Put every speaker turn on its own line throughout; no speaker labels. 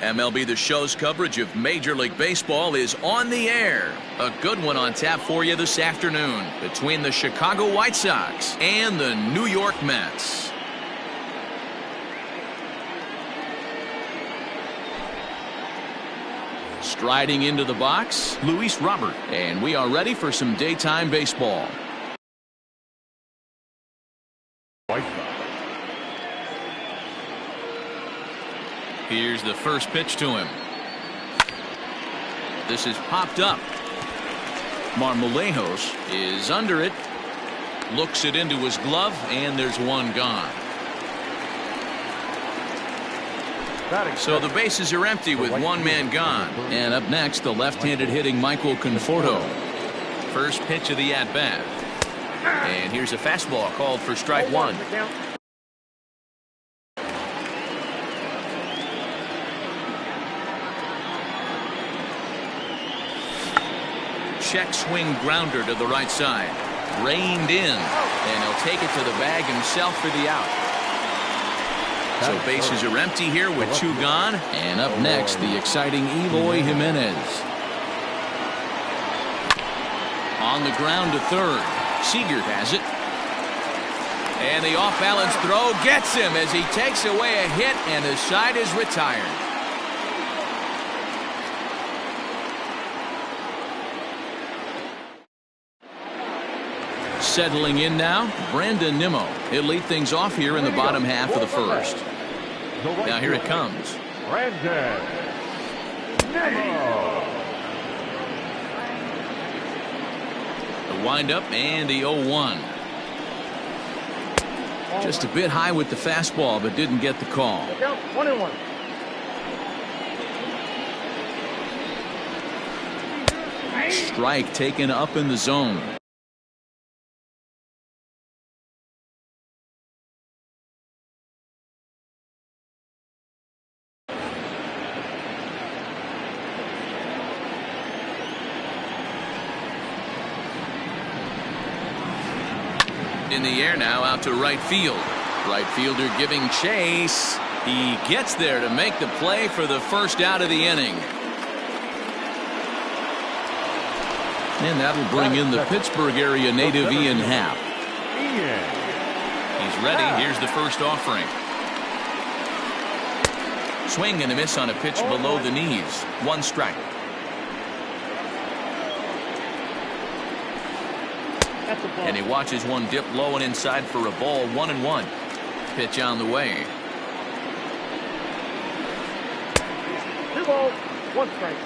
MLB The Show's coverage of Major League Baseball is on the air. A good one on tap for you this afternoon between the Chicago White Sox and the New York Mets. Striding into the box, Luis Robert, and we are ready for some daytime baseball. Here's the first pitch to him. This is popped up. Marmolejos is under it. Looks it into his glove, and there's one gone. So the bases are empty with one man gone. And up next, the left-handed hitting Michael Conforto. First pitch of the at-bat. And here's a fastball called for strike one. Check swing grounder to the right side. Reined in, and he'll take it to the bag himself for the out. So bases are empty here with two gone. And up next, the exciting Eloy Jimenez. On the ground to third. Seager has it. And the off-balance throw gets him as he takes away a hit, and his side is retired. Settling in now, Brandon Nimmo. He'll lead things off here in the bottom half of the first. Now here it comes.
Brandon Nimmo.
The windup and the 0-1. Just a bit high with the fastball, but didn't get the call.
1-1.
Strike taken up in the zone. In the air now, out to right field. Right fielder giving chase. He gets there to make the play for the first out of the inning. And that'll bring in the Pittsburgh area native Ian Happ. He's ready. Here's the first offering. Swing and a miss on a pitch below the knees. One strike. And he watches one dip low and inside for a ball. 1-1. Pitch on the way.
2 balls, 1 strike.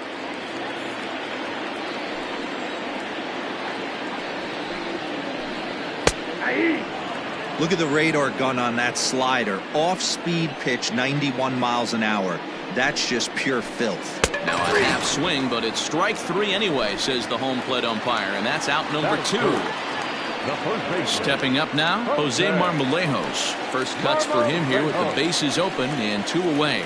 Look at the radar gun on that slider. Off-speed pitch, 91 miles an hour. That's just pure filth.
Now a half swing, but it's strike 3 anyway, says the home plate umpire, and that's out number 2. Stepping up now, Jose Marmolejos. First cuts for him here with the bases open and 2 away.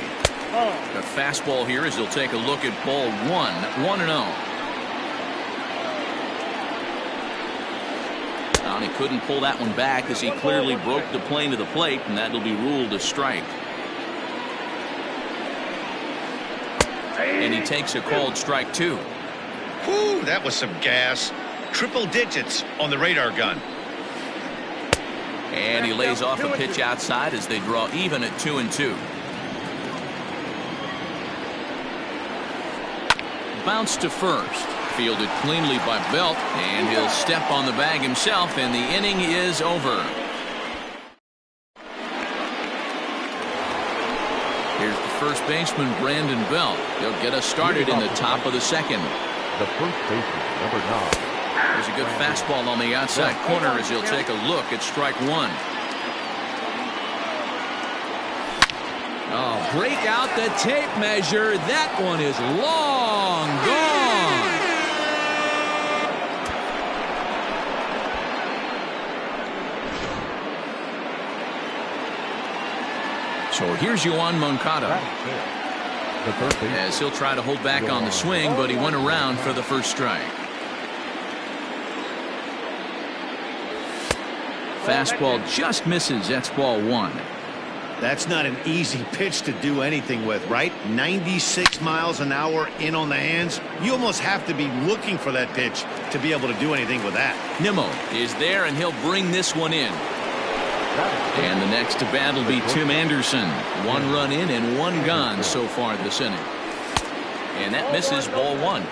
A fastball here as he'll take a look at ball 1, 1-0. And he couldn't pull that one back as he clearly broke the plane to the plate, and that'll be ruled a strike. And he takes a called strike 2.
Whew, that was some gas. Triple digits on the radar gun.
And he lays off a pitch outside as they draw even at 2-2. Bounce to first. Fielded cleanly by Belt, and he'll step on the bag himself, and the inning is over. Here's the first baseman, Brandon Belt. He'll get us started in the top of the second.
The first baseman, number 9.
There's a good fastball on the outside corner as he'll take a look at strike 1. Oh, break out the tape measure. That one is long gone. So here's Yoan Moncada. As he'll try to hold back on the swing, but he went around for the first strike. Fastball just misses. That's ball 1.
That's not an easy pitch to do anything with, right? 96 miles an hour in on the hands. You almost have to be looking for that pitch to be able to do anything with that.
Nimmo is there, and he'll bring this one in. And the next to bat will be Tim Anderson. 1 run in and 1 gone so far this inning. And that misses, ball 1.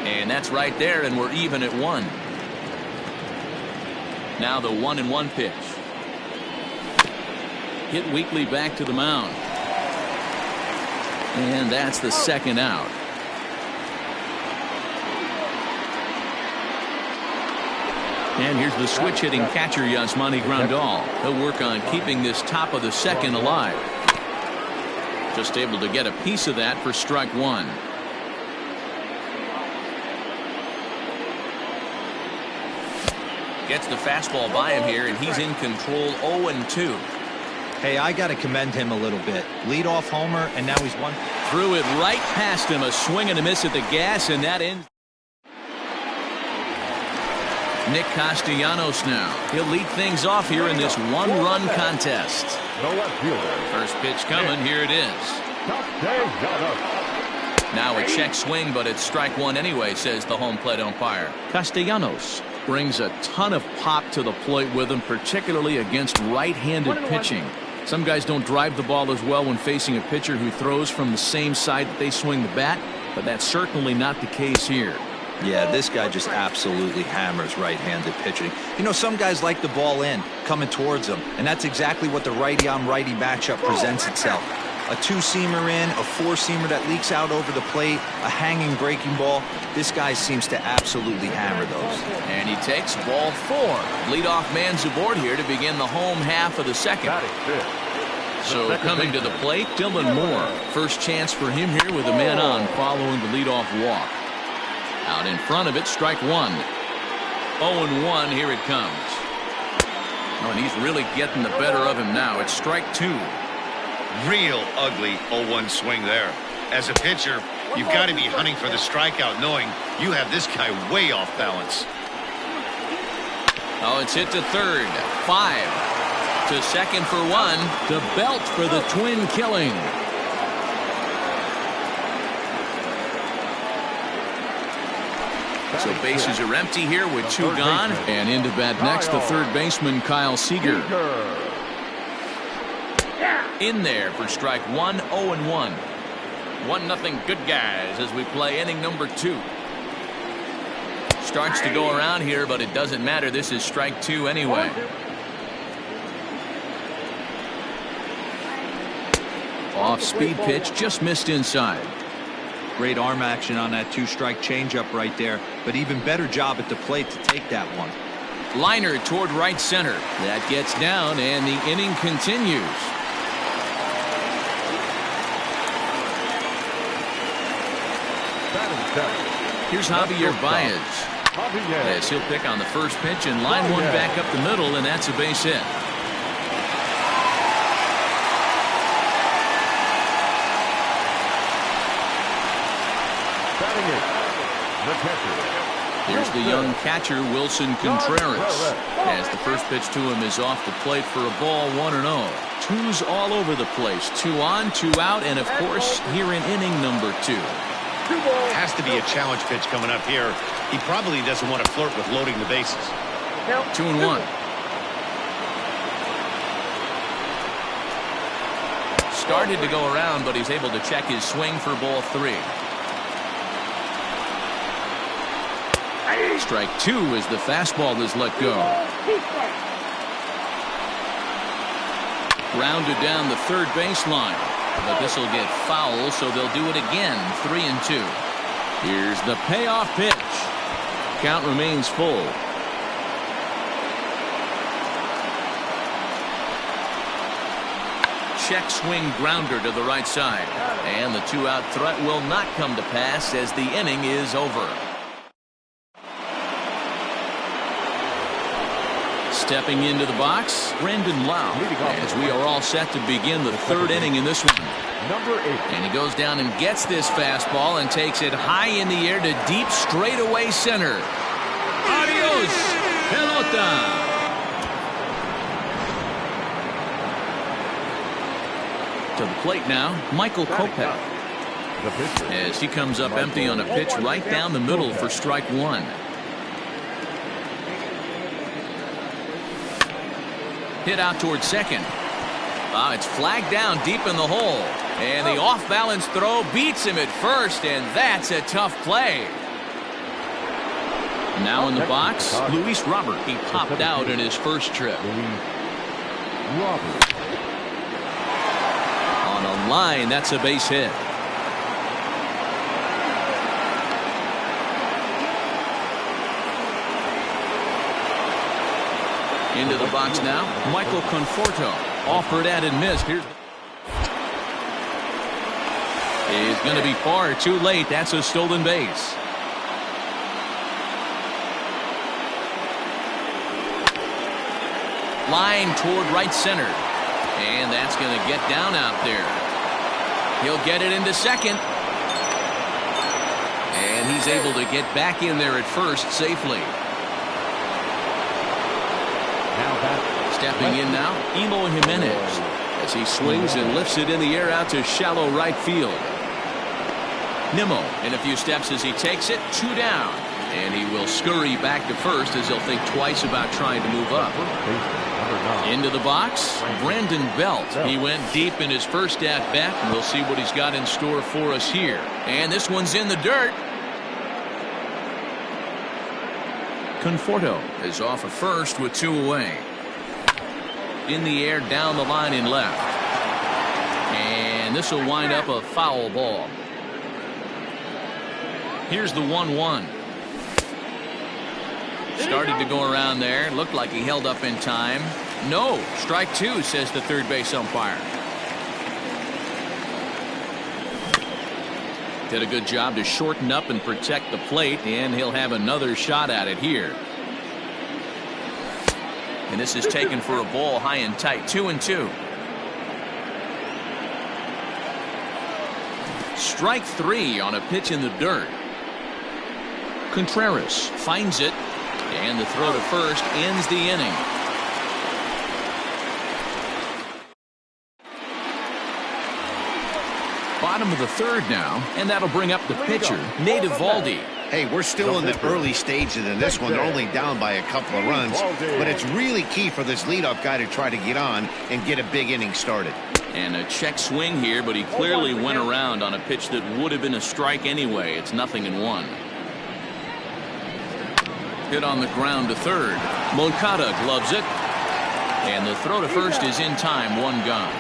And that's right there, and we're even at 1. Now the 1-1 pitch. Hit weakly back to the mound. And that's the second out. And here's the switch hitting catcher Yasmani Grandal. He'll work on keeping this top of the second alive. Just able to get a piece of that for strike 1. Gets the fastball by him here, and he's in control. 0-2.
Hey, I got to commend him a little bit. Leadoff homer, and now he's one.
Threw it right past him. A swing and a miss at the gas, and that ends. Nick Castellanos now. He'll lead things off here in this 1-run contest. First pitch coming. Here it is. Now a check swing, but it's strike 1 anyway, says the home plate umpire. Castellanos brings a ton of pop to the plate with him, particularly against right-handed pitching. Some guys don't drive the ball as well when facing a pitcher who throws from the same side that they swing the bat, but that's certainly not the case here.
Yeah, this guy just absolutely hammers right-handed pitching. You know, some guys like the ball in, coming towards them, and that's exactly what the righty-on-righty matchup presents itself. A 2-seamer in, a 4-seamer that leaks out over the plate, a hanging breaking ball. This guy seems to absolutely hammer those.
And he takes ball 4. Leadoff man's aboard here to begin the home half of the second. So coming to the plate, Dylan Moore. First chance for him here with a man on following the leadoff walk. Out in front of it, strike 1. 0-1, here it comes. Oh, and he's really getting the better of him now. It's strike 2.
Real ugly 0-1 swing there. As a pitcher, you've got to be hunting for the strikeout, knowing you have this guy way off balance.
Oh, it's hit to third. 5 to second for 1. To Belt for the twin killing. So bases are empty here with 2 gone. And into bat next, the third baseman, Kyle Seager. In there for strike 1, 0-1. 1-0 good guys as we play inning number 2. Starts to go around here, but it doesn't matter. This is strike 2 anyway. Off-speed pitch, just missed inside.
Great arm action on that 2-strike changeup right there, but even better job at the plate to take that one.
Liner toward right center. That gets down, and the inning continues. Here's Javier Baez. As he'll pick on the first pitch and line one back up the middle, and that's a base hit. Here's the young catcher, Wilson Contreras. As the first pitch to him is off the plate for a ball, 1-0. Twos all over the place. 2 on, 2 out, and of course, here in inning number 2.
Has to be a challenge pitch coming up here. He probably doesn't want to flirt with loading the bases.
2-1. Started to go around, but he's able to check his swing for ball 3. Strike 2 as the fastball is let go. Rounded down the third baseline, but this will get foul, so they'll do it again. 3-2. Here's the payoff pitch. Count remains full. Check swing grounder to the right side, and the 2-out threat will not come to pass as the inning is over. Stepping into the box, Brandon Lau, as we are all set to begin the third inning in this one. And he goes down and gets this fastball and takes it high in the air to deep straightaway center. Adios! goes. Pelota. To the plate now, Michael Kopech.
The pitcher.
As he comes up empty on a pitch right down the middle for strike one. Hit out towards second. It's flagged down deep in the hole. And the off-balance throw beats him at first, and that's a tough play. Now in the box, Luis Robert. He popped out in his first trip.
Robert.
On a line, that's a base hit. Into the box now, Michael Conforto. Offered at and missed. He's going to be far too late. That's a stolen base. Line toward right center. And that's going to get down out there. He'll get it into second. And he's able to get back in there at first safely. Stepping in now, Eloy Jimenez, as he swings and lifts it in the air out to shallow right field. Nimmo in a few steps as he takes it, 2 down. And he will scurry back to first as he'll think twice about trying to move up. Into the box, Brandon Belt. He went deep in his first at-bat, and we'll see what he's got in store for us here. And this one's in the dirt. Conforto is off of first with 2 away. In the air, down the line in left. And this will wind up a foul ball. Here's the 1-1. Started to go around there. Looked like he held up in time. No, strike 2, says the third base umpire. Did a good job to shorten up and protect the plate, and he'll have another shot at it here. And this is taken for a ball high and tight, 2-2. Strike 3 on a pitch in the dirt. Contreras finds it, and the throw to first ends the inning. Bottom of the third now, and that'll bring up the pitcher, Nate Eovaldi.
Hey, we're still in the early stages in this one. They're only down by a couple of runs, but it's really key for this leadoff guy to try to get on and get a big inning started.
And a check swing here, but he clearly went around on a pitch that would have been a strike anyway. It's 0-1. Hit on the ground to third. Moncada gloves it. And the throw to first is in time, 1 gone.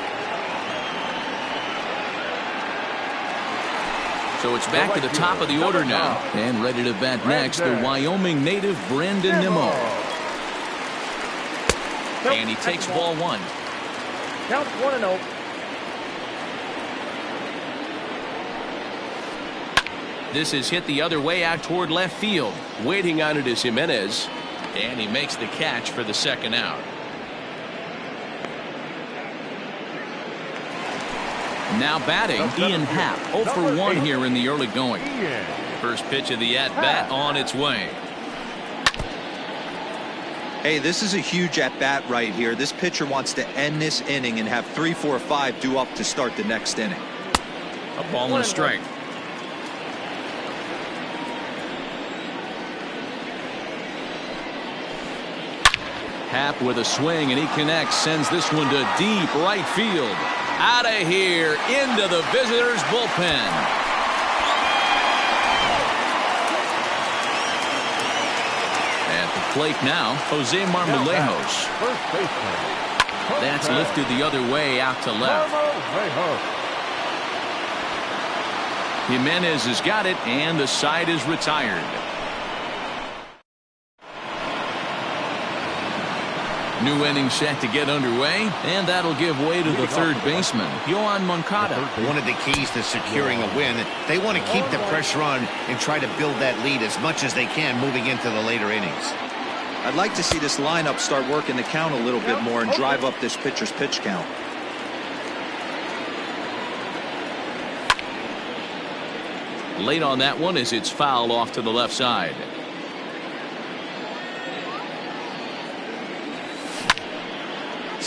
So it's back to the top of the order now. And ready to bat next, the Wyoming native Brandon Nimmo. And he takes ball 1.
Count 1-0.
This is hit the other way out toward left field. Waiting on it is Jimenez. And he makes the catch for the second out. Now batting, Ian Happ, 0 for 1 here in the early going. First pitch of the at-bat on its way.
Hey, this is a huge at-bat right here. This pitcher wants to end this inning and have 3, 4, 5 due up to start the next inning.
A ball and a strike. Happ with a swing, and he connects, sends this one to deep right field. Out of here, into the visitors' bullpen. At the plate now, Jose Marmolejos. That's lifted the other way out to left. Jimenez has got it, and the side is retired. New inning set to get underway, and that'll give way to the third baseman, Yoan Moncada.
One of the keys to securing a win, they want to keep the pressure on and try to build that lead as much as they can moving into the later innings.
I'd like to see this lineup start working the count a little bit more and drive up this pitcher's pitch count.
Late on that one as it's fouled off to the left side.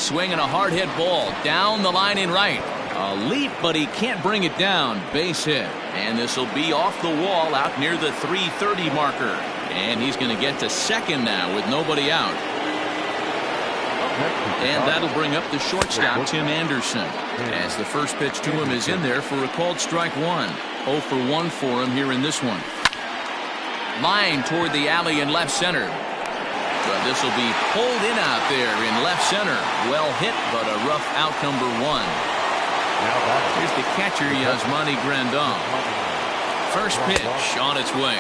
swinging a hard hit ball down the line in right. A leap, but he can't bring it down. Base hit. And this will be off the wall out near the 330 marker. And he's going to get to second now with nobody out. And that'll bring up the shortstop, Tim Anderson, as the first pitch to him is in there for a called strike one. 0 for 1 for him here in this one. Line toward the alley in left center. But this will be pulled in out there in left center. Well hit, but a rough out, number one. Here's the catcher, Yasmani Grandal. First pitch on its way.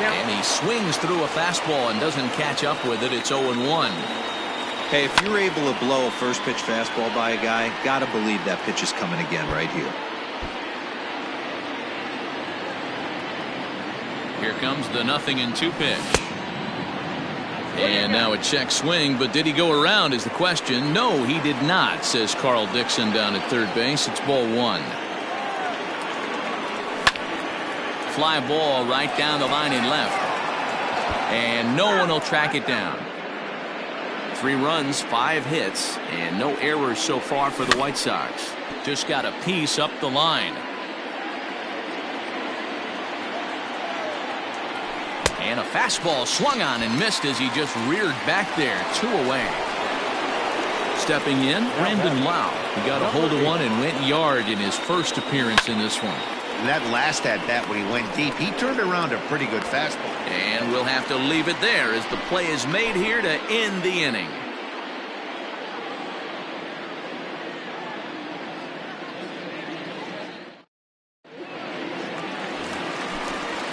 And he swings through a fastball and doesn't catch up with it. It's 0-1.
Hey, if you're able to blow a first pitch fastball by a guy, gotta believe that pitch is coming again right here.
Here comes the 0-2 pitch. And now a check swing, but did he go around is the question. No, he did not, says Carl Dixon down at third base. It's ball one. Fly ball right down the line in left. And no one will track it down. 3 runs, 5 hits, and no errors so far for the White Sox. Just got a piece up the line. And a fastball swung on and missed as he just reared back there. 2 away. Stepping in, Brandon Lau. He got a hold of one and went yard in his first appearance in this one.
And that last at bat when he went deep, he turned around a pretty good fastball.
And we'll have to leave it there as the play is made here to end the inning.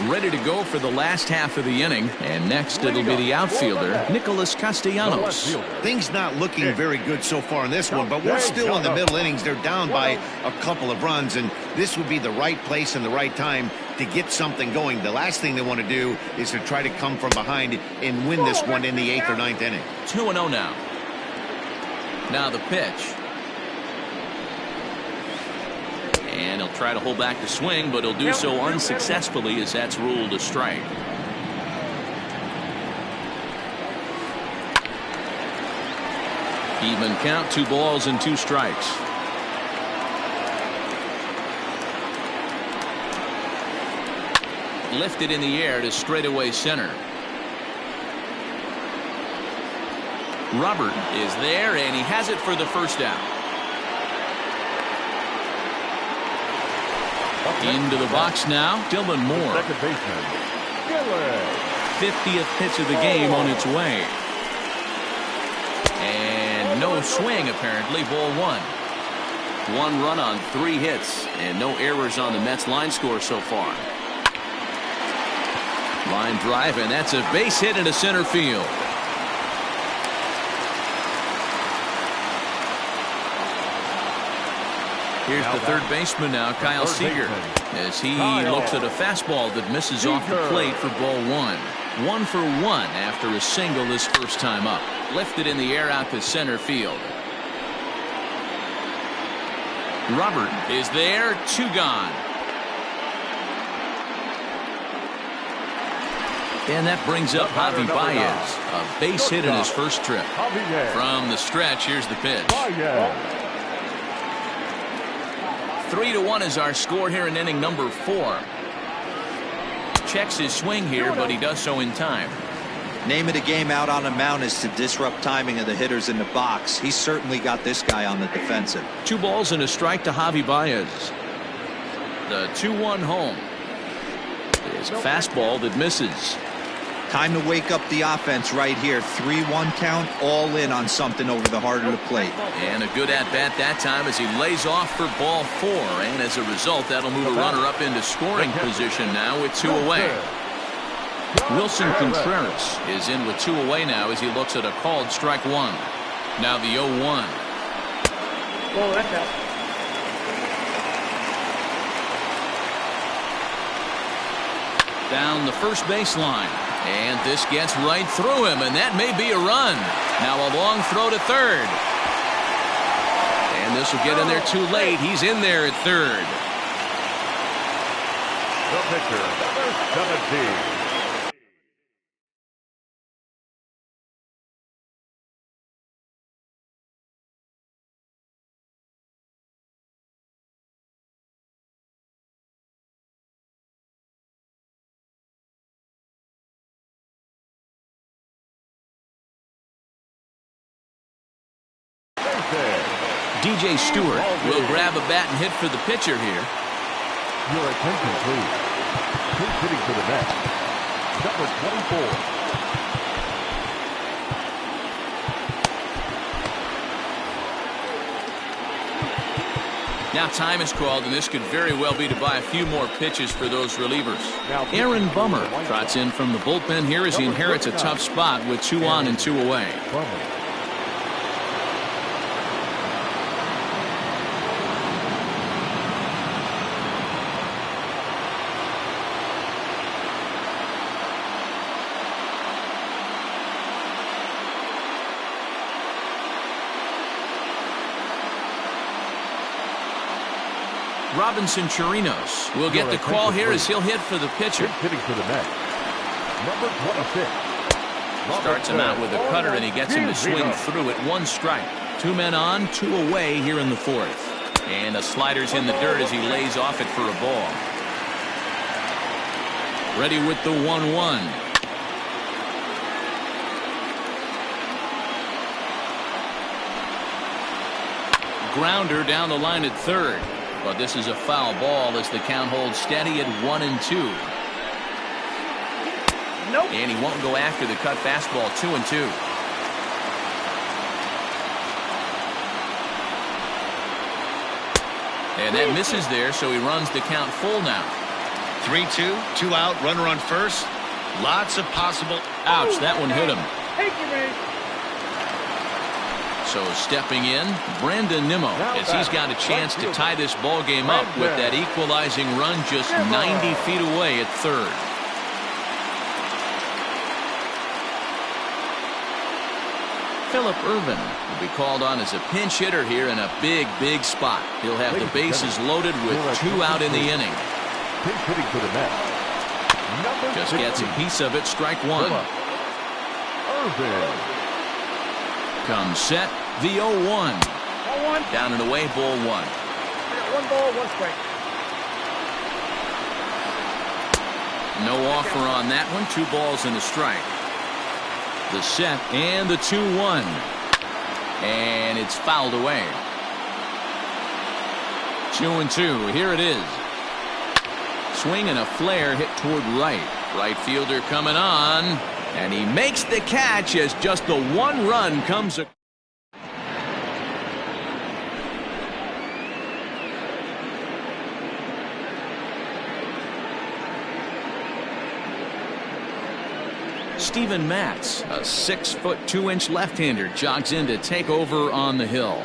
Ready to go for the last half of the inning, and next it'll be the outfielder, Nicholas Castellanos.
Things not looking very good so far in this one, but we're still in the middle innings. They're down by a couple of runs, and this would be the right place and the right time to get something going. The last thing they want to do is to try to come from behind and win this one in the 8th or 9th inning.
2-0 now. Now the pitch. And he'll try to hold back the swing, but he'll do so unsuccessfully as that's ruled a strike. Even count, 2 balls and 2 strikes. Lifted in the air to straightaway center. Robert is there, and he has it for the first out. Into the box now, Dylan Moore. 50th pitch of the game on its way. And no swing, apparently. Ball 1. 1 run on 3 hits, and no errors on the Mets line score so far. Line drive, and that's a base hit into center field. Here's the third baseman now, Kyle Seager, as he looks at a fastball that misses off the plate for ball 1. 1 for 1 after a single his first time up. Lifted in the air out to center field. Robert is there, 2 gone. And that brings up Javi Baez, a base hit in his first trip. From the stretch, here's the pitch. 3-1 is our score here in inning number 4. Checks his swing here, but he does so in time.
Name of the game out on the mound is to disrupt timing of the hitters in the box. He's certainly got this guy on the defensive.
2 balls and a strike to Javi Baez. The 2-1 home is a fastball that misses.
Time to wake up the offense right here. 3-1 count, all in on something over the heart of the plate.
And a good at-bat that time as he lays off for ball 4. And as a result, that'll move a runner up into scoring position now with 2 away. Wilson Contreras is in with 2 away now as he looks at a called strike 1. Now the 0-1. Down the first baseline. And this gets right through him, and that may be a run. Now a long throw to third. And this will get in there too late. He's in there at third.
The pitcher, number 17.
C.J. Stewart will grab a bat and hit for the pitcher here.
Your attention, please. Who's hitting for the net? Number 24.
Now time is called, and this could very well be to buy a few more pitches for those relievers. Aaron Bummer trots in from the bullpen here as he inherits a tough spot with 2 on and 2 away. Robinson Chirinos will get the call here as he'll hit for the pitcher.
Hitting for the net. Number 26.
Starts him out with a cutter, and he gets him to swing through it. 1 strike. 2 men on, 2 away here in the 4th. And the slider's in the dirt as he lays off it for a ball. Ready with the 1-1. Grounder down the line at third. But this is a foul ball as the count holds steady at 1-2.
Nope.
And he won't go after the cut fastball. 2-2. And that misses there, so he runs the count full now.
3-2, 2 out, runner on first. Lots of possible.
Ouch, that one hit him.
Thank you, man.
So stepping in, Brandon Nimmo, as he's got a chance to tie this ball game up with that equalizing run just 90 feet away at third. Phillip Ervin will be called on as a pinch hitter here in a big spot. He'll have the bases loaded with 2 out in the inning.
Pinch hitting for the net.
Just gets a piece of it, strike 1.
Ervin.
Comes set, the 0-1. Down and away, ball 1.
1 ball, 1 strike.
No offer on that one. 2 balls and a strike. The set and the 2-1. And it's fouled away. 2-2. Here it is. Swing and a flare hit toward right. Right fielder coming on. And he makes the catch as just the 1 run comes. Steven Matz, a 6-foot 2-inch left-hander, jogs in to take over on the hill.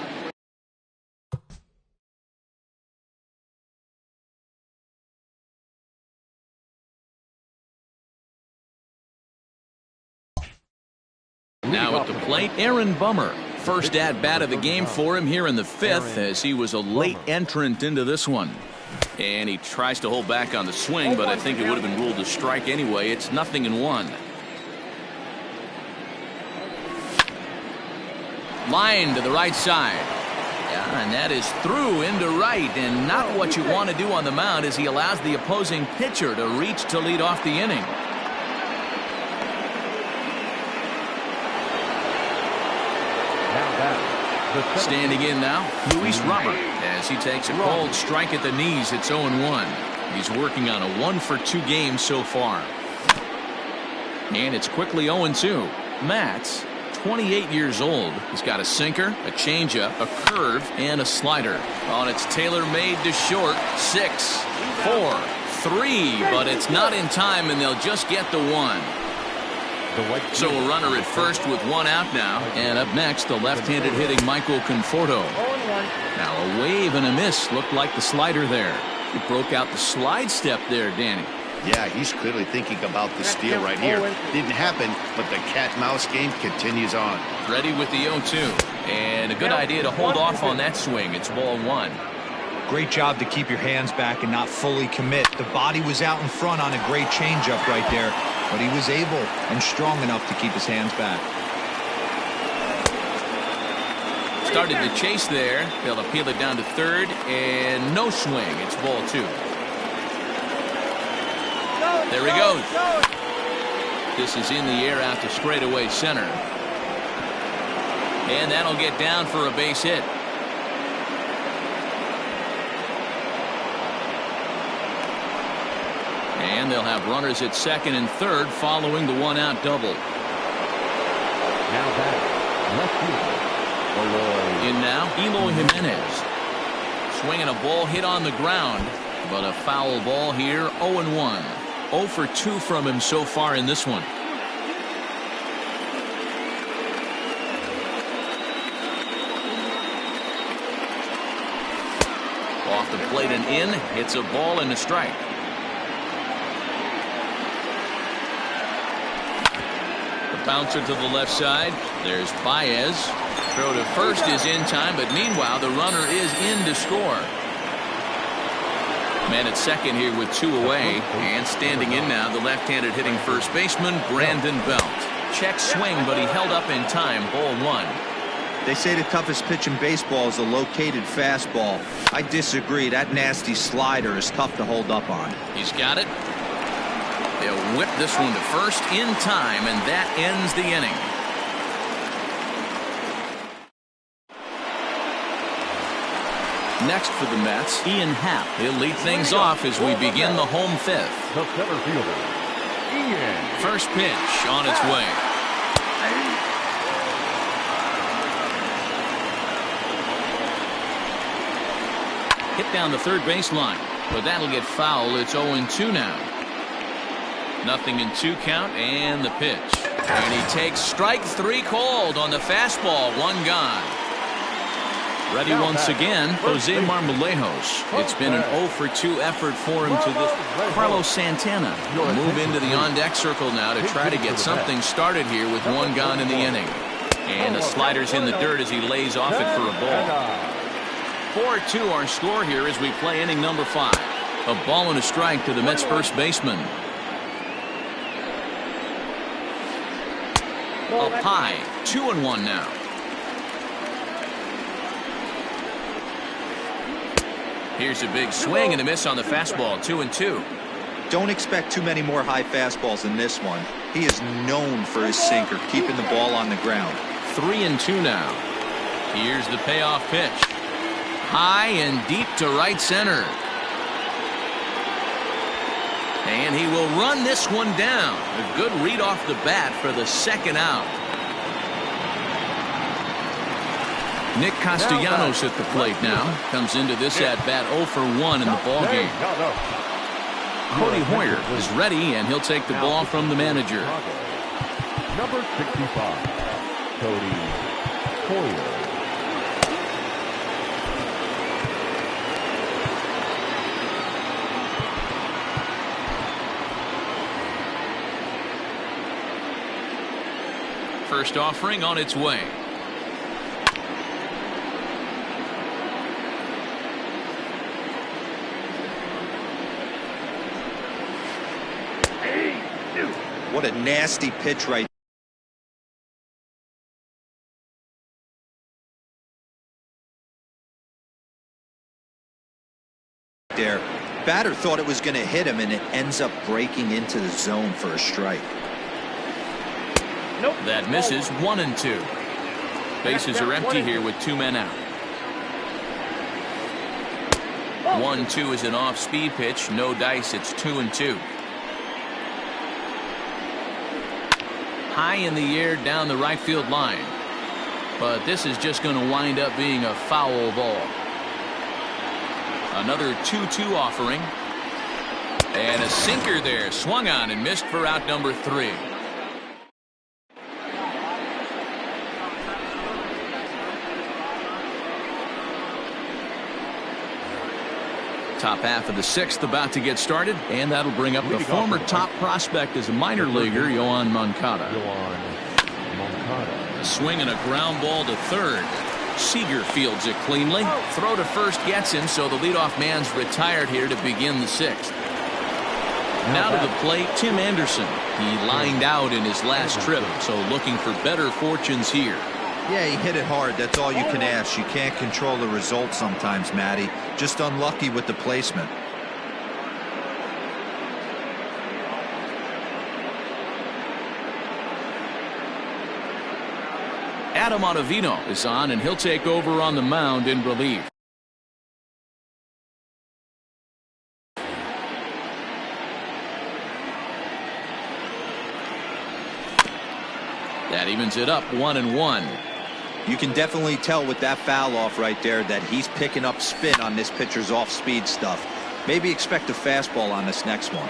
Now at the plate, Aaron Bummer. First at-bat of the game for him here in the 5th, as he was a late entrant into this one. And he tries to hold back on the swing, but I think it would have been ruled a strike anyway. It's 0-1. Line to the right side. Yeah, and that is through into right, and not what you want to do on the mound as he allows the opposing pitcher to reach to lead off the inning. Standing in now, Luis Robert, as he takes a cold strike at the knees. It's 0-1. He's working on a 1-for-2 game so far. And it's quickly 0-2. Matz, 28 years old. He's got a sinker, a changeup, a curve, and a slider. On it's tailor-made to short. 6, 4, 3, but it's not in time, and they'll just get the 1. So a runner at first with 1 out now. And up next, the left-handed hitting Michael Conforto. Now a wave and a miss. Looked like the slider there. He broke out the slide step there, Danny.
Yeah, he's clearly thinking about the steal right here. Didn't happen, but the cat-mouse game continues on.
Ready with the 0-2. And a good idea to hold off on that swing. It's ball 1.
Great job to keep your hands back and not fully commit. The body was out in front on a great changeup right there, but he was able and strong enough to keep his hands back.
Started the chase there. They'll appeal it down to third, and no swing. It's ball 2. There he goes. This is in the air out to straightaway center. And that'll get down for a base hit. And they'll have runners at second and third following the one-out double.
Now back, left fielder,
In now, Eloy Jimenez. Swinging a ball hit on the ground, but a foul ball here, 0-1. 0 for 2 from him so far in this one. Off the plate and in, hits a ball and a strike. The bouncer to the left side. There's Baez. Throw to first is in time, but meanwhile the runner is in to score. Man at second here with 2 away, and standing in now the left-handed hitting first baseman Brandon Belt. Check swing, but he held up in time. Ball 1.
They say the toughest pitch in baseball is a located fastball. I disagree. That nasty slider is tough to hold up on.
He's got it. They'll whip this one to first in time, and that ends the inning. Next for the Mets, Ian Happ. He'll lead things off as we begin the home fifth.
the center fielder, Ian.
First pitch on its way. Hit down the third baseline, but that'll get foul. It's 0-2 now. 0-2 count, and the pitch. And he takes strike 3 called on the fastball. 1 gone. Ready once again, Jose Marmolejos. It's been an 0 for 2 effort for him to this. Carlos Santana will move into the on-deck circle now to try to get something started here with 1 gone in the inning. And the slider's in the dirt as he lays off it for a ball. 4-2 our score here as we play inning number 5. A ball and a strike to the Mets first baseman. Up high, 2-1 now. Here's a big swing and a miss on the fastball. 2-2.
Don't expect too many more high fastballs in this one. He is known for his sinker, keeping the ball on the ground.
3-2 now. Here's the payoff pitch. High and deep to right center. And he will run this one down. A good read off the bat for the second out. Nick Castellanos at the plate now. Comes into this at-bat 0 for 1 in the ballgame. Cody Hoyer is ready, and he'll take the ball from the manager.
Number 65, Cody Hoyer.
First offering on its way.
What a nasty pitch right there. Batter thought it was going to hit him, and it ends up breaking into the zone for a strike.
Nope. That misses. 1-2. Bases are empty here with 2 men out. 1-2 is an off-speed pitch. No dice. It's 2-2. High in the air down the right field line. But this is just going to wind up being a foul ball. Another 2-2 offering. And a sinker there. Swung on and missed for out number 3. Top half of the 6th about to get started, and that'll bring up the former top prospect as a minor leaguer, Yoán Moncada. Swing and a ground ball to third. Seager fields it cleanly. Throw to first gets him, so the leadoff man's retired here to begin the 6th. Now to the plate, Tim Anderson. He lined out in his last trip, so looking for better fortunes here.
Yeah, he hit it hard. That's all you can ask. You can't control the result sometimes, Matty. Just unlucky with the placement.
Adam Ottavino is on, and he'll take over on the mound in relief. That evens it up 1-1.
You can definitely tell with that foul off right there that he's picking up spin on this pitcher's off-speed stuff. Maybe expect a fastball on this next one.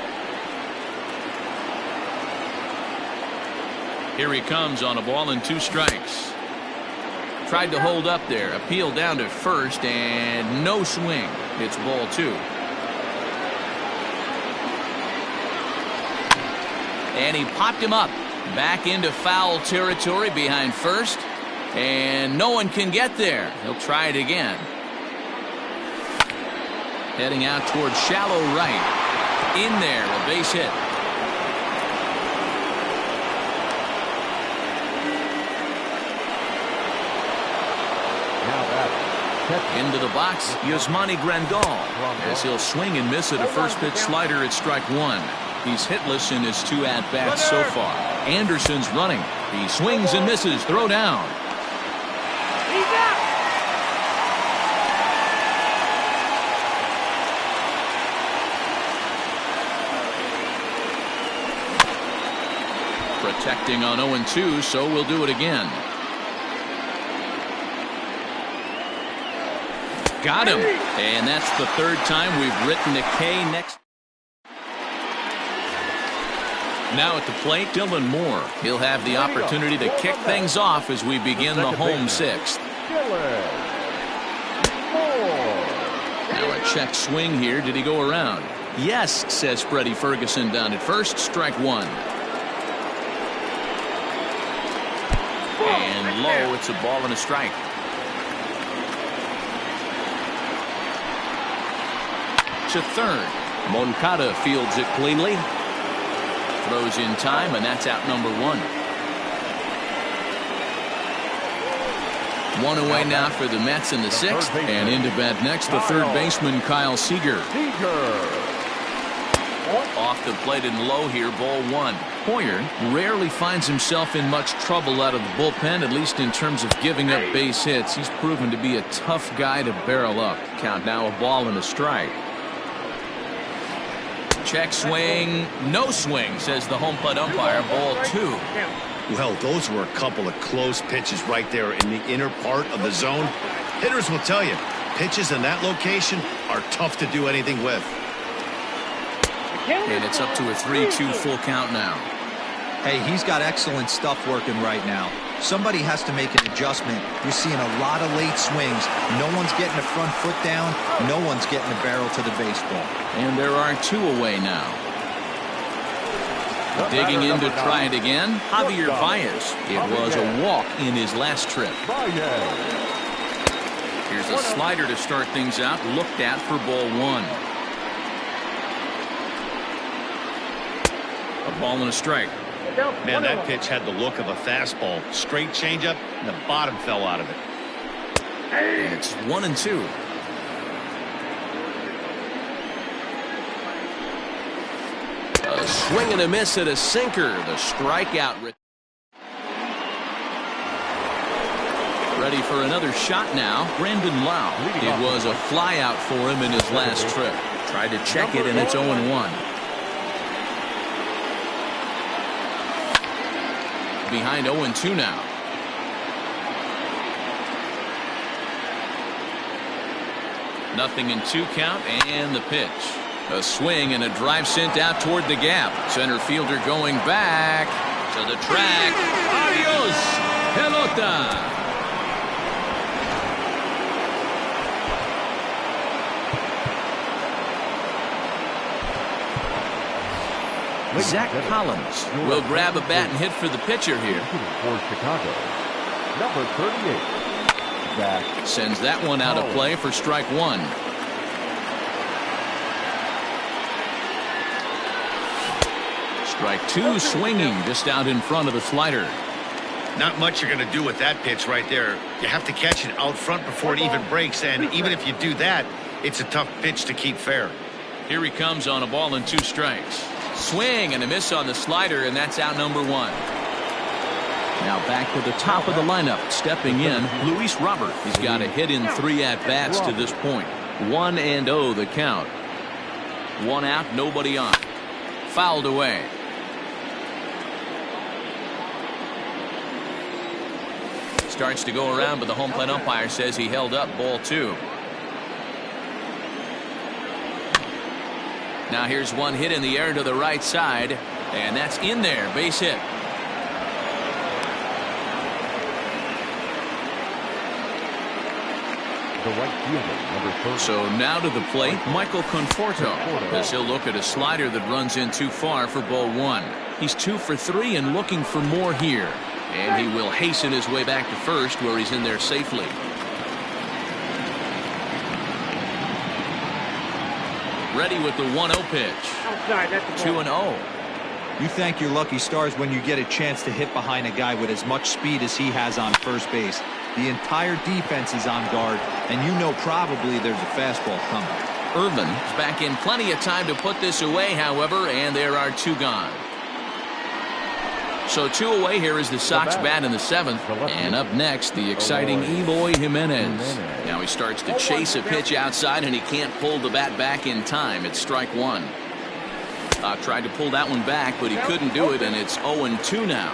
Here he comes on a ball and 2 strikes. Tried to hold up there. Appeal down to first and no swing. It's ball 2. And he popped him up. Back into foul territory behind first. And no one can get there. He'll try it again. Heading out towards shallow right. In there, a base hit. Into the box, Yasmani Grandal, as he'll swing and miss at a first pitch slider at strike 1. He's hitless in his 2 at-bats so far. Anderson's running. He swings and misses. Throw down. Protecting on 0-2, so we'll do it again. Got him. And that's the 3rd time we've written a K next. Now at the plate, Dylan Moore. He'll have the opportunity to kick things off as we begin the home 6th. Now a check swing here. Did he go around? Yes, says Freddie Ferguson down at first. Strike 1. And low, it's a ball and a strike. To third. Moncada fields it cleanly. Throws in time, and that's out number 1. 1 away now for the Mets in the 6th. And into bat next, the 3rd baseman, Kyle Seager. Off the plate and low here, ball 1. Hoyer rarely finds himself in much trouble out of the bullpen, at least in terms of giving up base hits. He's proven to be a tough guy to barrel up. Count now, a ball and a strike. Check swing, no swing, says the home plate umpire. Ball 2.
Well, those were a couple of close pitches right there in the inner part of the zone. Hitters will tell you, pitches in that location are tough to do anything with.
And it's up to a 3-2 full count now.
Hey, he's got excellent stuff working right now. Somebody has to make an adjustment. You're seeing a lot of late swings. No one's getting the front foot down. No one's getting the barrel to the baseball.
And there are 2 away now. Digging in to try it again, Javier Baez. It was a walk in his last trip. Here's a slider to start things out. Looked at for ball 1. A ball and a strike.
Man, that pitch had the look of a fastball. Straight changeup, and the bottom fell out of it.
And it's 1-2. A swing and a miss at a sinker. The strikeout. Ready for another shot now. Brandon Lau. It was a flyout for him in his last trip. Tried to check it, and it's 0-1. Behind 0-2 now. Nothing in 2 count, and the pitch. A swing and a drive sent out toward the gap. Center fielder going back to the track. Adios, pelota. Zach Collins will grab a bat and hit for the pitcher here.
For Chicago, number 38. Zach
sends that one out of play for strike 1. Strike 2, swinging just out in front of the slider.
Not much you're going to do with that pitch right there. You have to catch it out front before it even breaks, and even if you do that, it's a tough pitch to keep fair.
Here he comes on a ball and 2 strikes. Swing and a miss on the slider, and that's out number 1. Now back to the top of the lineup. Stepping in, Luis Robert. He's got a hit in 3 at-bats to this point. 1-0 the count. 1 out, nobody on. Fouled away. Starts to go around, but the home plate umpire says he held up ball 2. Now here's one hit in the air to the right side, and that's in there. Base hit.
The right fielder, number 30.
So now to the plate, Michael Conforto, as he'll look at a slider that runs in too far for ball 1. He's 2 for 3 and looking for more here. And he will hasten his way back to first, where he's in there safely. Ready with the 1-0 pitch. 2-0.
You thank your lucky stars when you get a chance to hit behind a guy with as much speed as he has on first base. The entire defense is on guard, and you know probably there's a fastball coming.
Irvin is back in plenty of time to put this away, however, and there are 2 gone. So 2 away. Here is the Sox bat in the 7th. And up next, the exciting Eloy Jimenez. Now he starts to chase a pitch outside, and he can't pull the bat back in time. It's strike 1. Tried to pull that one back, but he couldn't do it, and it's 0-2 now.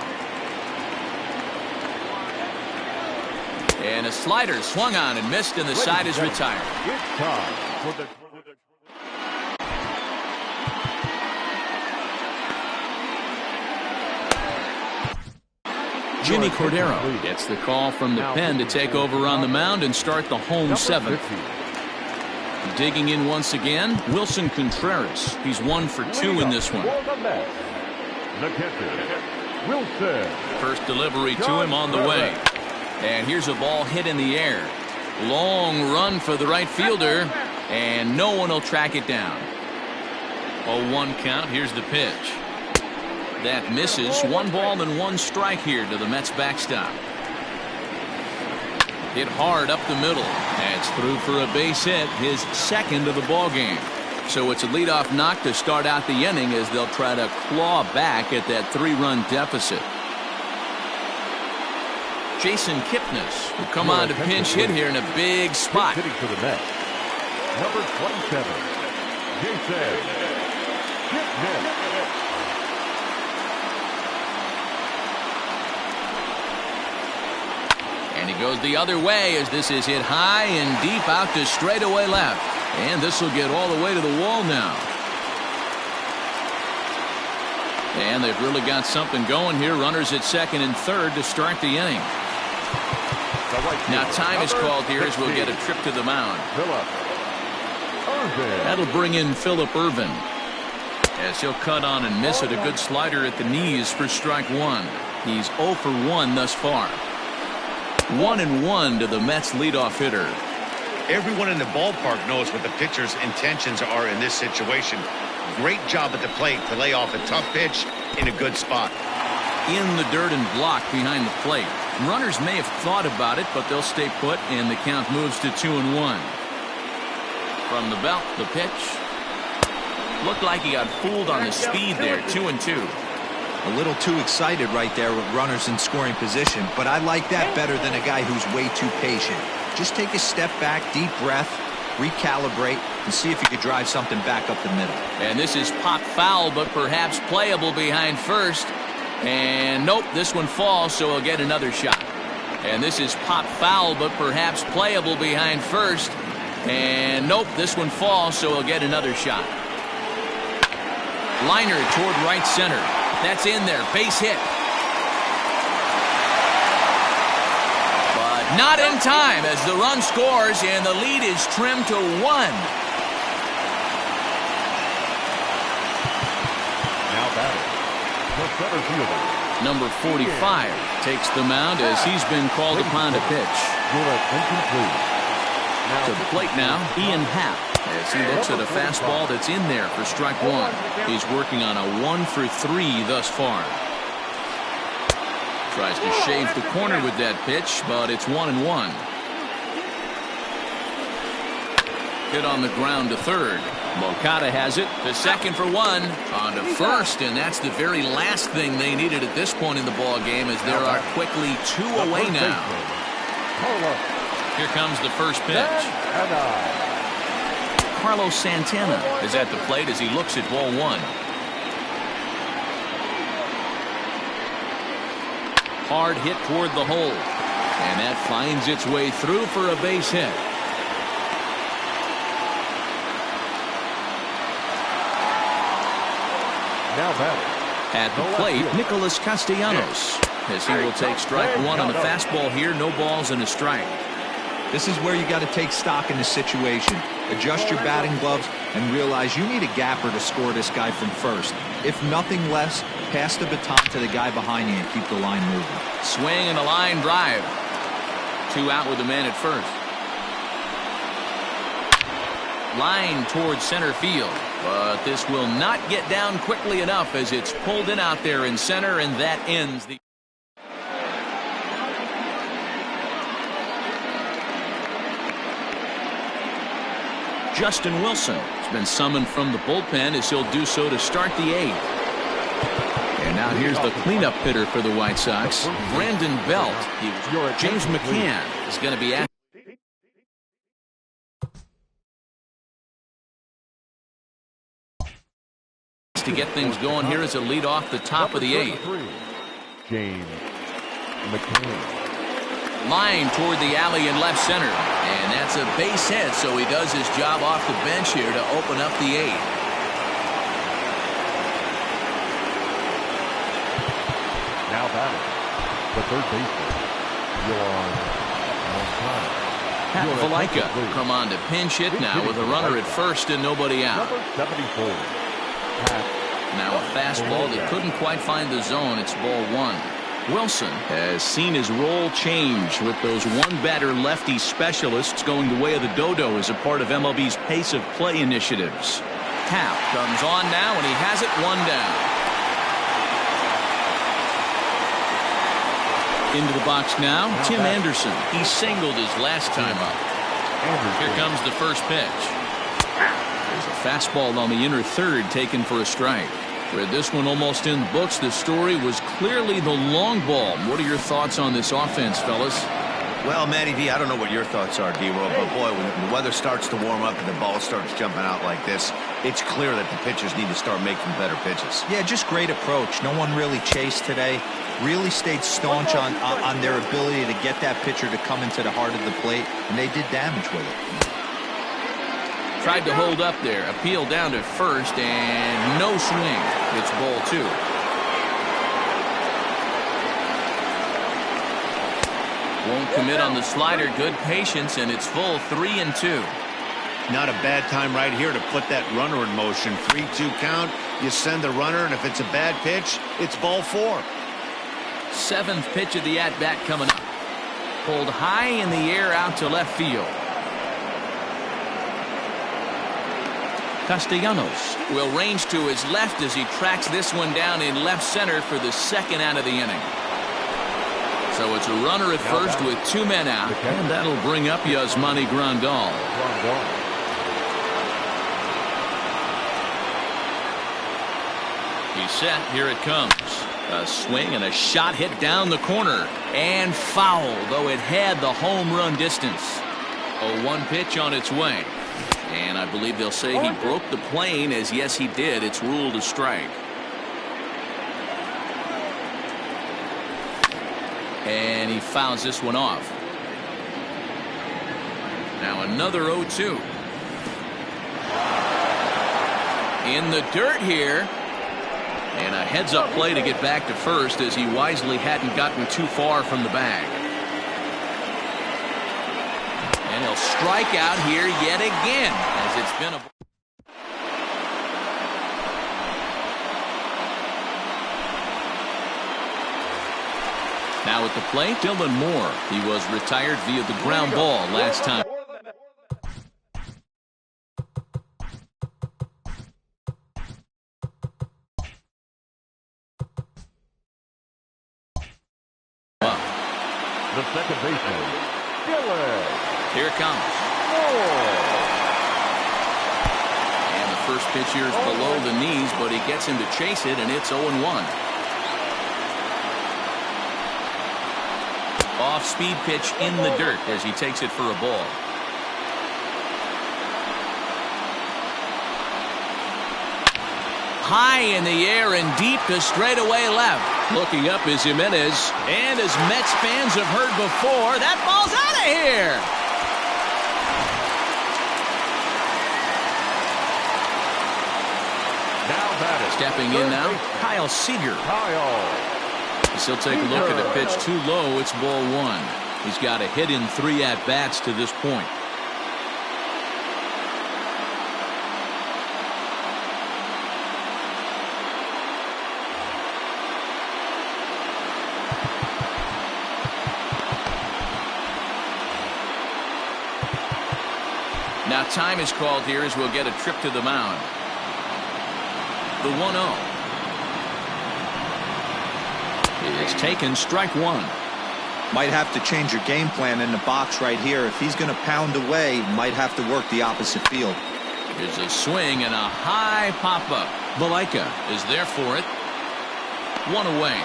And a slider swung on and missed, and the side is retired.
It's time for the
Jimmy Cordero gets the call from the pen to take over on the mound and start the home 7th. Digging in once again, Wilson Contreras. He's 1 for 2 in this one.
The catcher, Wilson.
First delivery to him on the way. And here's a ball hit in the air. Long run for the right fielder, and no one will track it down. 0-1 count. Here's the pitch. That misses. 1 ball and 1 strike here to the Mets backstop. Hit hard up the middle. That's through for a base hit, his 2nd of the ball game. So it's a leadoff knock to start out the inning as they'll try to claw back at that 3-run deficit. Jason Kipnis will come on to pinch hit here in a big spot.
Hitting for the Mets, number 27, Jason Kipnis.
And he goes the other way as this is hit high and deep out to straightaway left. And this will get all the way to the wall now. And they've really got something going here. Runners at 2nd and 3rd to start the inning. Now time is called here as we'll get a trip to the mound. That'll bring in Phillip Ervin, as he'll cut on and miss it. A good slider at the knees for strike 1. He's 0 for 1 thus far. 1-1 to the Mets leadoff hitter.
Everyone in the ballpark knows what the pitcher's intentions are in this situation. Great job at the plate to lay off a tough pitch in a good spot.
In the dirt and blocked behind the plate. Runners may have thought about it, but they'll stay put, and the count moves to 2-1. From the belt, the pitch. Looked like he got fooled on the speed there. 2-2.
A little too excited right there with runners in scoring position, but I like that better than a guy who's way too patient. Just take a step back, deep breath, recalibrate, and see if you could drive something back up the middle.
And this is pop foul, but perhaps playable behind first. And nope, this one falls, so he'll get another shot. And this is pop foul, but perhaps playable behind first. And nope, this one falls, so he'll get another shot. Liner toward right center. That's in there. Base hit. But not in time as the run scores and the lead is trimmed to 1.
Now batting, the center fielder,
Number 45 takes the mound as he's been called upon to pitch.
Your attention, please.
To the plate now, Ian Happ, as he looks at a fastball that's in there for strike 1. He's working on a 1 for 3 thus far. Tries to shave the corner with that pitch, but it's 1-1. Hit on the ground to 3rd. Moncada has it to 2nd for 1. On to 1st, and that's the very last thing they needed at this point in the ball game, as there are quickly 2 away now. Here comes the first pitch. Carlos Santana is at the plate as he looks at ball 1. Hard hit toward the hole. And that finds its way through for a base hit.
Now batting.
At the plate, Nicholas Castellanos, as he will take strike one on the fastball here. No balls and a strike.
This is where you got to take stock in the situation. Adjust your batting gloves and realize you need a gapper to score this guy from first. If nothing less, pass the baton to the guy behind you and keep the line moving.
Swing and a line drive. 2 out with the man at first. Line towards center field, but this will not get down quickly enough as it's pulled in out there in center, and that ends the. Justin Wilson has been summoned from the bullpen as he'll do so to start the 8th. And now here's the cleanup hitter for the White Sox, Brandon Belt. James McCann is going to be at. To get things going here as a lead off the top of the 8th.
James McCann.
Line toward the alley in left center, and that's a base hit, so he does his job off the bench here to open up the 8th.
Now batting, the third baseman,
Pat Valaika come on to pinch hit now with a runner at first and nobody out.
Number 74.
Now a fastball that couldn't quite find the zone. It's ball 1. Wilson has seen his role change with those one-batter lefty specialists going the way of the dodo as a part of MLB's pace of play initiatives. Tap comes on now, and he has it 1 down. Into the box now, Tim Anderson. He singled his last time up. Here comes the first pitch. There's a fastball on the inner third taken for a strike. Read this one almost in the books. The story was clearly the long ball. What are your thoughts on this offense, fellas?
Well, Matty V, I don't know what your thoughts are, D-Roll, but boy, when the weather starts to warm up and the ball starts jumping out like this, it's clear that the pitchers need to start making better pitches.
Yeah, just great approach. No one really chased today. Really stayed staunch on their ability to get that pitcher to come into the heart of the plate, and they did damage with it.
Tried to hold up there. Appeal down to first, and no swing. It's ball 2. Won't commit on the slider. Good patience, and it's full 3-2.
Not a bad time right here to put that runner in motion. 3-2 count. You send the runner, and if it's a bad pitch, it's ball 4.
7th pitch of the at-bat coming up. Pulled high in the air out to left field. Castellanos will range to his left as he tracks this one down in left center for the 2nd out of the inning. So it's a runner at first with 2 men out, and that'll bring up Yasmani Grandal. He's set. Here it comes. A swing and a shot hit down the corner and foul, though it had the home run distance. A 1 pitch on its way. And I believe they'll say he broke the plane, as yes he did. It's ruled a strike. And he fouls this one off. Now another 0-2. In the dirt here. And a heads-up play to get back to first as he wisely hadn't gotten too far from the bag. And he'll strike out here yet again, as it's been a... Now at the plate, Dylan Moore. He was retired via the ground ball last time.
The second baseman, Dylan.
Here it comes. And the first pitch here is below the knees, but he gets him to chase it, and it's 0-1. Off-speed pitch in the dirt as he takes it for a ball. high in the air and deep to straightaway left. Looking up is Jimenez. And as Mets fans have heard before, that ball's out of here.
Now batting.
Stepping in now, Kyle Seager. As he'll take a look at the pitch too low. It's ball one. He's got a hit in 3 at-bats to this point. Now time is called here as we'll get a trip to the mound. The 1-0. It is taken, strike one.
Might have to change your game plan in the box right here. If he's going to pound away, might have to work the opposite field.
There's a swing and a high pop-up. Valaika is there for it. One away.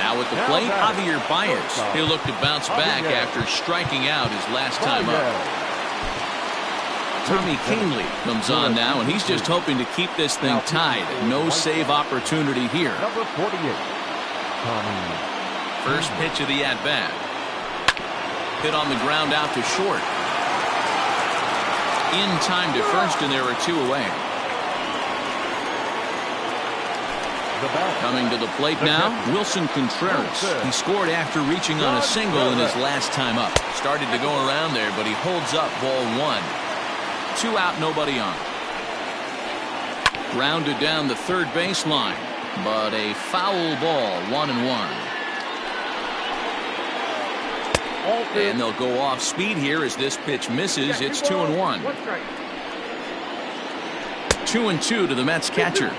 Now at the plate, Javier Baez. He'll look to bounce back after striking out his last time up. Tommy Kingley comes on now, and he's just hoping to keep this thing tied. No save opportunity here.
Number 48.
First pitch of the at-bat. Hit on the ground out to short. In time to first, and there are 2 away. Coming to the plate now, Wilson Contreras. He scored after reaching on a single in his last time up. Started to go around there, but he holds up ball one. 2 out, nobody on. Grounded down the third baseline, but a foul ball, 1-1. And they'll go off speed here as this pitch misses. It's 2-1. 2-2 to the Mets catcher.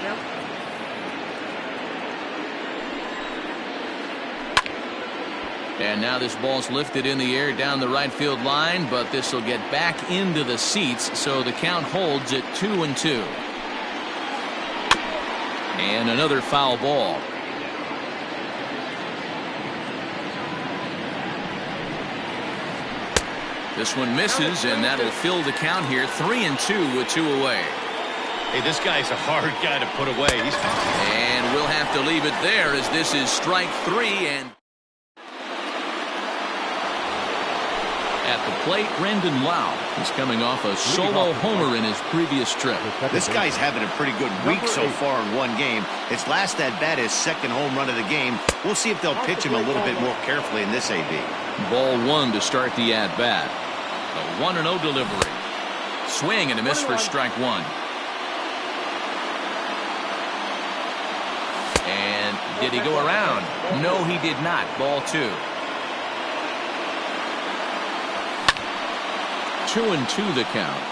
And now this ball's lifted in the air down the right field line, but this will get back into the seats, so the count holds at 2-2. And another foul ball. This one misses, and that'll fill the count here. 3-2 with 2 away.
Hey, this guy's a hard guy to put away.
And we'll have to leave it there as this is strike 3. And at the plate, Brendan Lau is coming off a solo homer in his previous trip.
This guy's having a pretty good week so far in one game. His last at-bat is second home run of the game. We'll see if they'll pitch him a little bit more carefully in this AB.
Ball one to start the at-bat. A 1-0 delivery. Swing and a miss for strike one. And did he go around? No, he did not. Ball 2. 2-2 the count.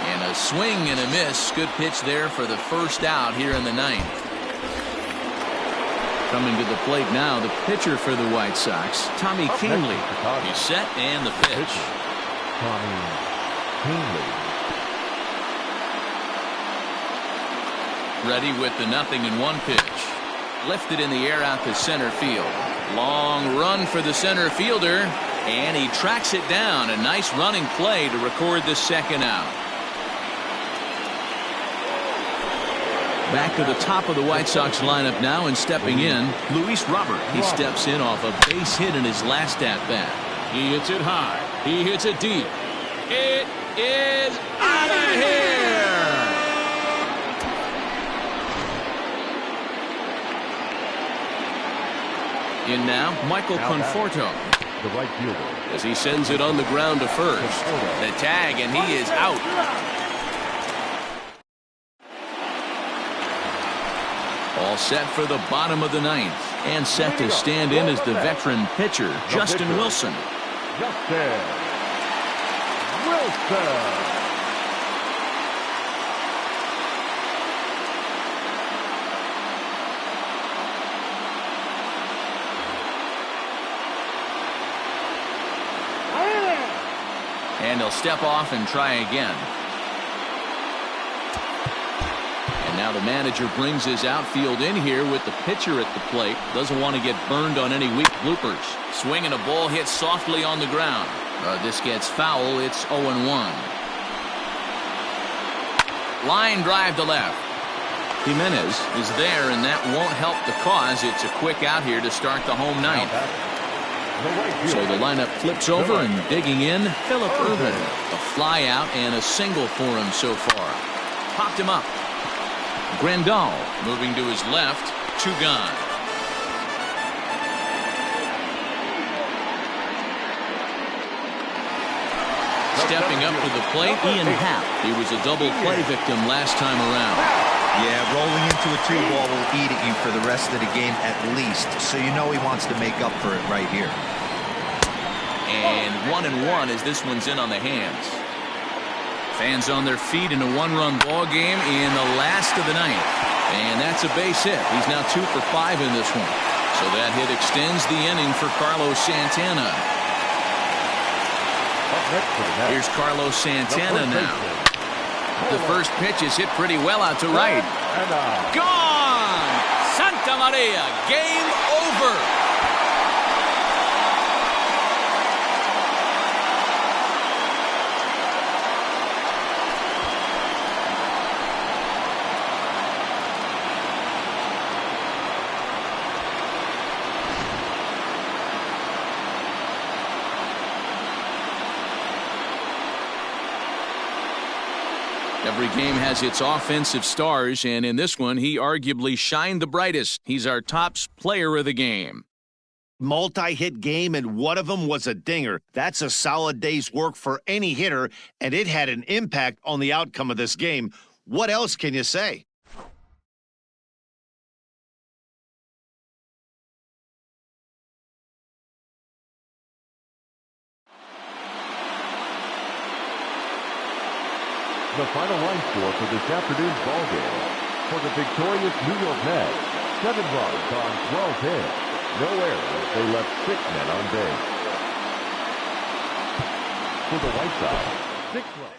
And a swing and a miss. Good pitch there for the first out here in the 9th. Coming to the plate now, the pitcher for the White Sox, Tommy Kingley. He's set, and the pitch.
Tommy Kingley.
Ready with the 0-1 pitch. Lifted in the air out to center field. Long run for the center fielder, and he tracks it down. A nice running play to record the second out. Back to the top of the White Sox lineup now, and stepping in, Luis Robert. He steps in off a base hit in his last at-bat. He hits it high. He hits it deep. It is out of here! In now, Michael Conforto.
The right fielder.
As he sends it on the ground to first. The tag, and he is out. All set for the bottom of the 9th. And set to stand in as the veteran pitcher, Justin Wilson.
Justin Wilson. And
he'll step off and try again. And Now the manager brings his outfield in here with the pitcher at the plate. Doesn't want to get burned on any weak bloopers. Swinging a ball hit softly on the ground. This gets foul. It's 0-1. Line drive to left. Jimenez is there, and that won't help the cause. It's a quick out here to start the home ninth. So the lineup flips over, and digging in, Phillip Ervin. A fly out and a single for him so far. Popped him up. Grandal moving to his left. 2 gone. Stepping up to the plate, Ian Happ. He was a double play victim last time around.
Yeah, rolling into a 2-ball will eat at you for the rest of the game at least. So you know he wants to make up for it right here.
And 1-1 as this one's in on the hands. Fans on their feet in a 1-run ball game in the last of the ninth. And that's a base hit. He's now 2 for 5 in this one. So that hit extends the inning for Carlos Santana. Here's Carlos Santana now. The first pitch is hit pretty well out to right. Gone! Santa Maria, game over. Every game has its offensive stars, and in this one, he arguably shined the brightest. He's our top player of the game.
Multi-hit game, and one of them was a dinger. That's a solid day's work for any hitter, and it had an impact on the outcome of this game. What else can you say?
The final line score for this afternoon's ball game. For the victorious New York Mets, 7 runs on 12 hits. No errors. They left 6 men on base. For the White Sox, 6 runs.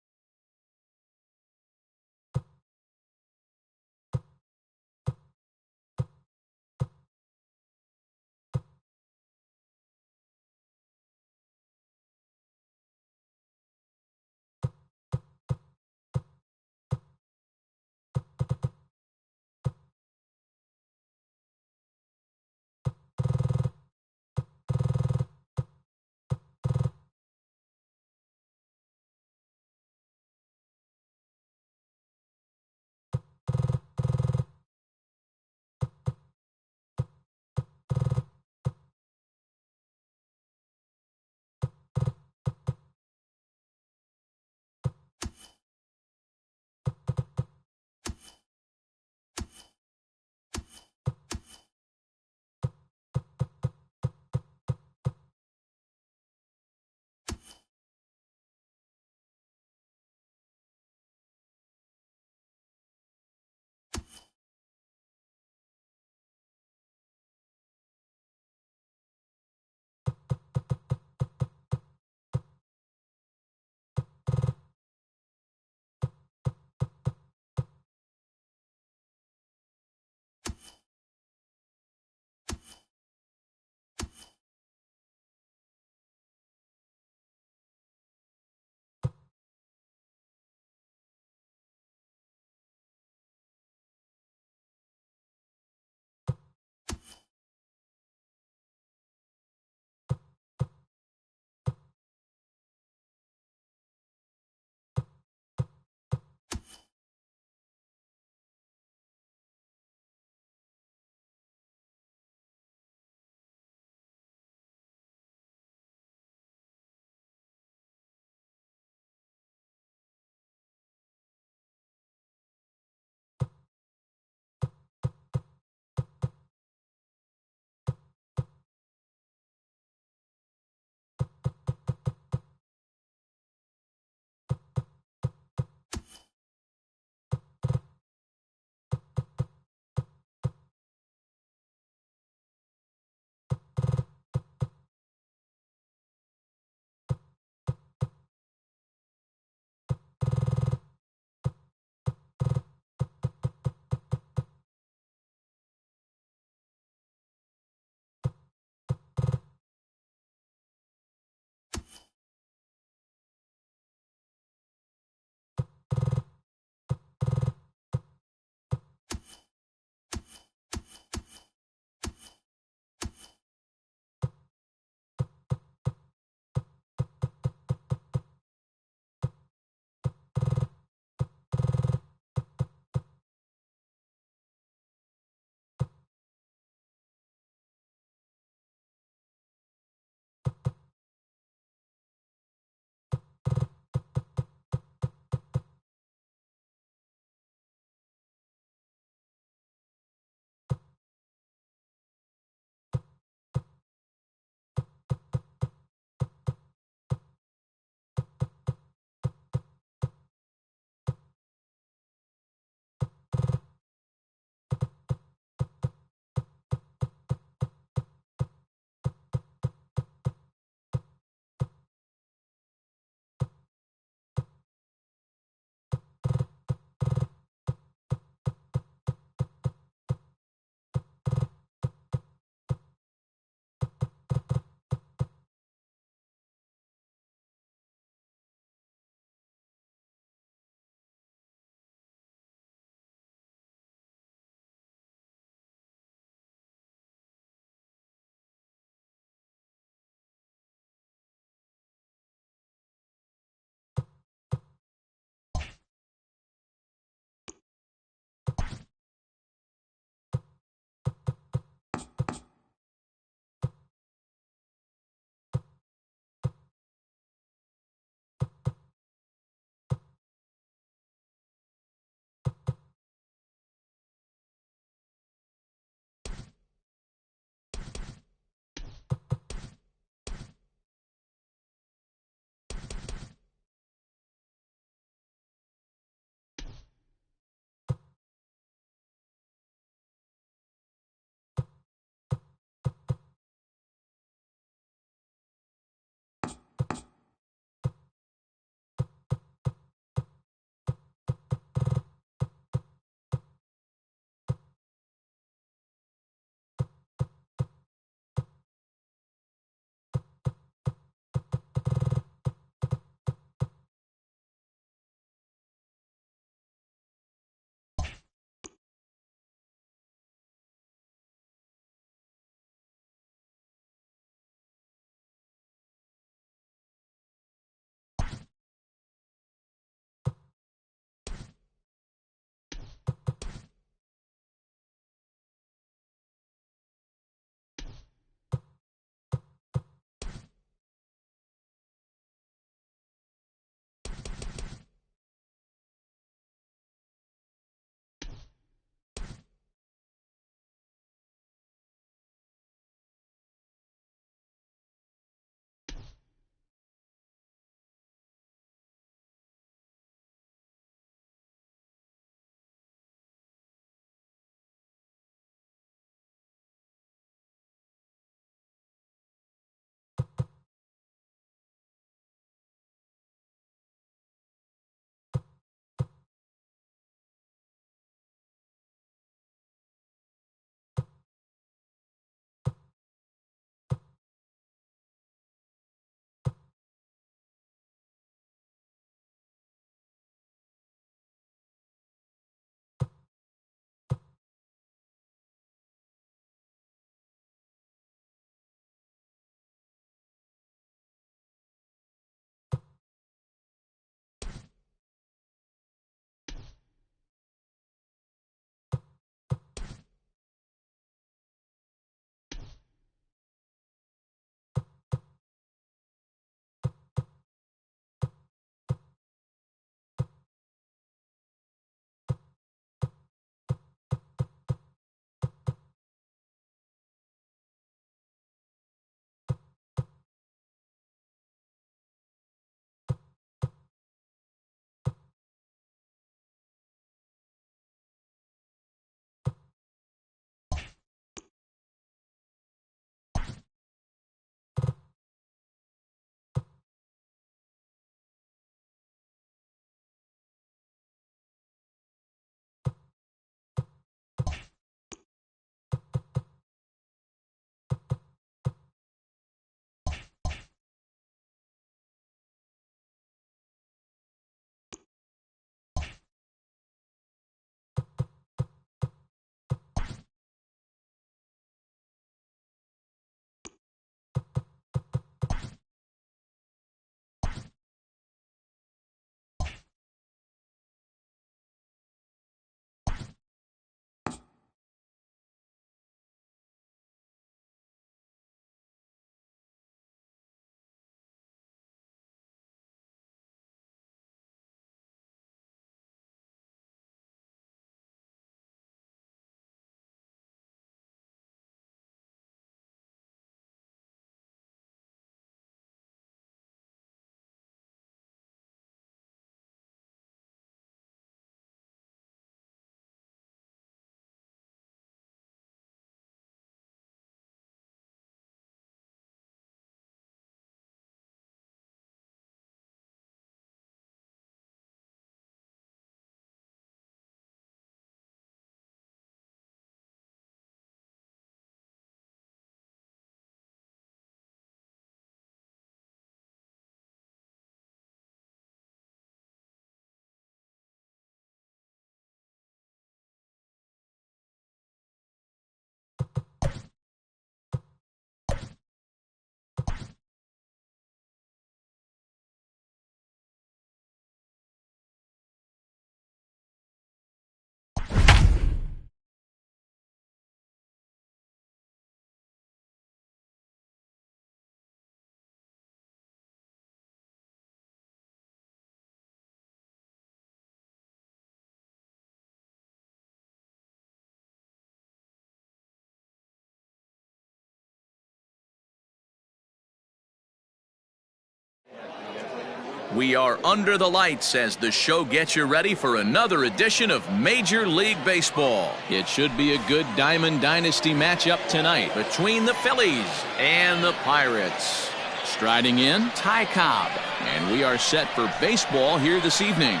We are under the lights as the show gets you ready for another edition of Major League Baseball. It should be a good Diamond Dynasty matchup tonight between the Phillies and the Pirates. Striding in, Ty Cobb. And we are set for baseball here this evening.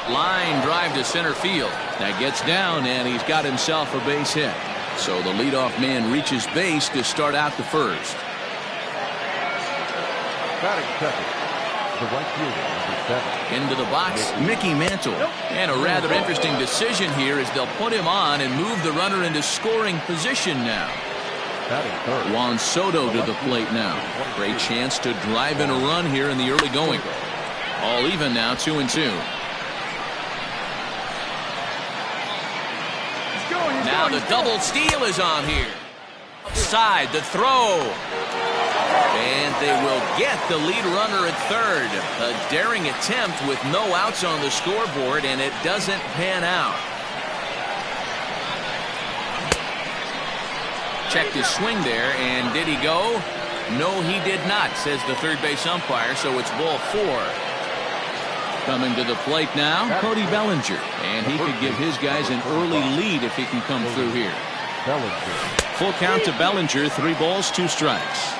Line drive to center field. That gets down, and he's got himself a base hit. So the leadoff man reaches base to start out the first.
Batting second, the right fielder, number 7.
Into the box, Mickey Mantle. And a rather interesting decision here as they'll put him on and move the runner into scoring position now.
Batting third,
Juan Soto to the plate now. Great chance to drive in a run here in the early going. All even now, 2-2. Now the double steal is on here. Side, the throw. And they will get the lead runner at third. A daring attempt with no outs on the scoreboard, and it doesn't pan out. Checked his swing there, and did he go? No, he did not, says the third base umpire, so it's ball 4. Coming to the plate now, Cody Bellinger. And he could give his guys an early lead if he can come through here. Full count to Bellinger, 3 balls, 2 strikes.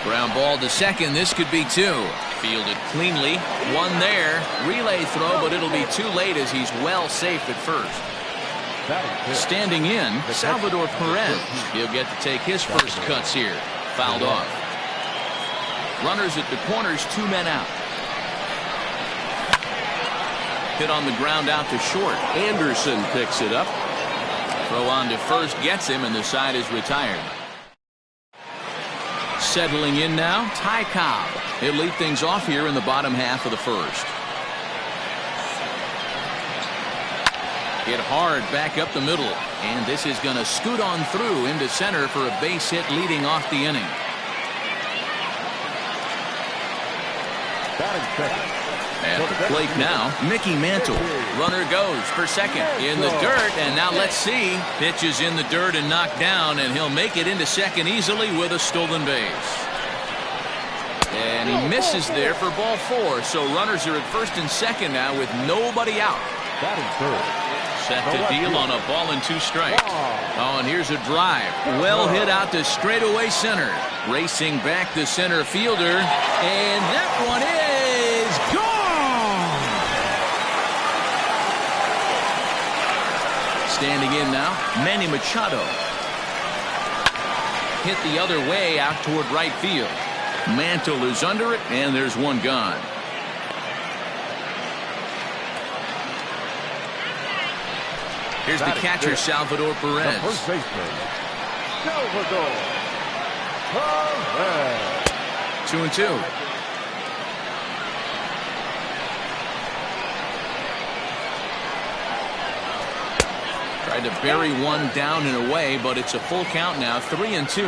Ground ball to second. This could be 2. Fielded cleanly. 1 there. Relay throw, but it'll be too late as he's well safe at first. Standing in, Salvador Perez. He'll get to take his first cuts here. Fouled off. Runners at the corners, 2 men out. Hit on the ground out to short. Anderson picks it up. Throw on to first gets him, and the side is retired. Settling in now, Ty Cobb. He'll lead things off here in the bottom half of the first. Hit hard back up the middle, and this is going to scoot on through into center for a base hit leading off the inning. At the plate now, Mickey Mantle. Runner goes for second in the dirt, and now let's see. Pitch is in the dirt and knocked down, and he'll make it into second easily with a stolen base. And he misses there for ball 4, so runners are at first and second now with nobody out. Set to deal on a ball and 2 strikes. Oh, and here's a drive. Well hit out to straightaway center. Racing back the center fielder, and that one is gone. Standing in now, Manny Machado. Hit the other way out toward right field. Mantle is under it, and there's 1 gone. Here's the catcher, Salvador Perez.
The first baseman, Salvador Perez.
2-2. Tried to bury one down and away, but it's a full count now, 3-2.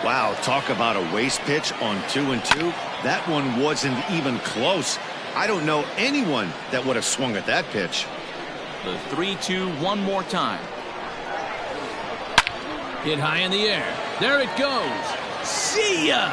Wow, talk about a waste pitch on 2-2. That one wasn't even close. I don't know anyone that would have swung at that pitch.
The 3-2 one more time. Hit high in the air. There it goes. See ya!